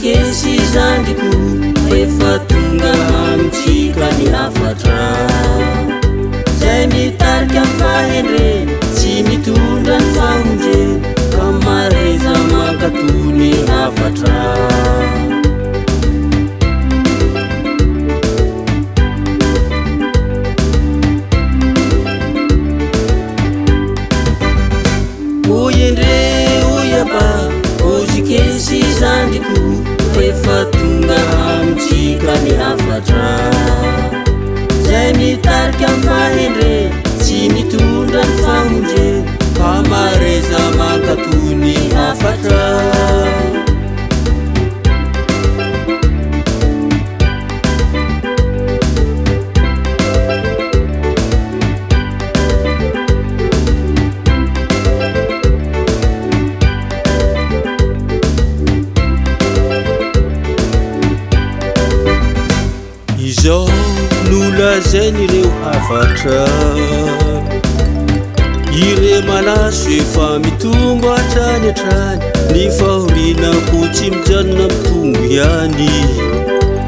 kesy zandiko efa tonga amitsika ny hafatra zay mitarika mifahendre tsy mitondra ny fahondre fa mareza mankatony hafatra oyendre oyaba ozikesy zandiko efa tonga amitsika ny hafatra zay mitarika mifahendre tsy mitondra ny fahondre fa mareza mankatony hafatra izao nolazainy ireo hafatra ire malaso efa mitombo hatrany hatrany ny fahorinako tsy mijanona mitombo ihany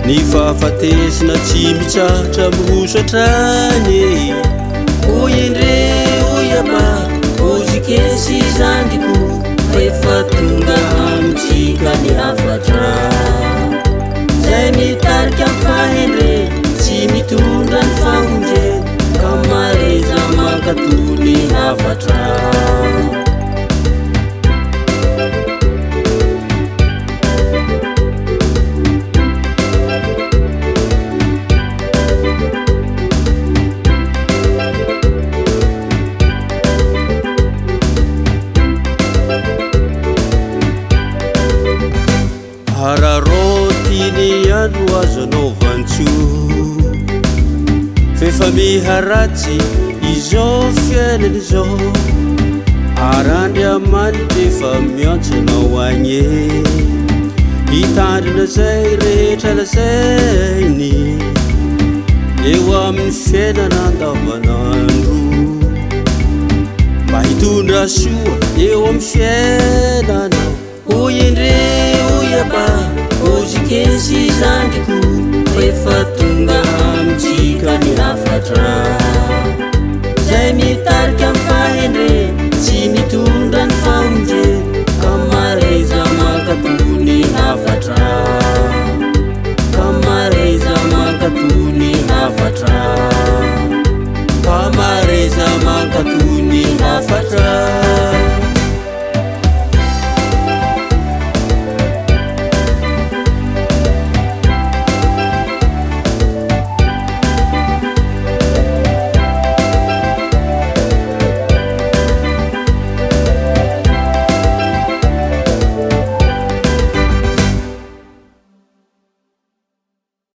ny fahafatesina tsy mitsahatra miroso hatrany oyendre oyaba ozikesy zandiko efa tonga amitsika ny hafatra zay mitarika mifahendre tsy mitondra ny fahondre ka mareza mankatony hafatra ararotiny andro azonao vantso fefa miharatsy izao fiainany izao arandry amany defa miantsanao agny hitandrina zay rehetra lazainy eo amin'ny fiainana andavanandro mba hitondra soa eo amin'ny fiainana oyendre oyaba ozikesy zandiko efa tonga amitsika ny hafatra zay mitarika mifahendre tsy mitondra ny fahondre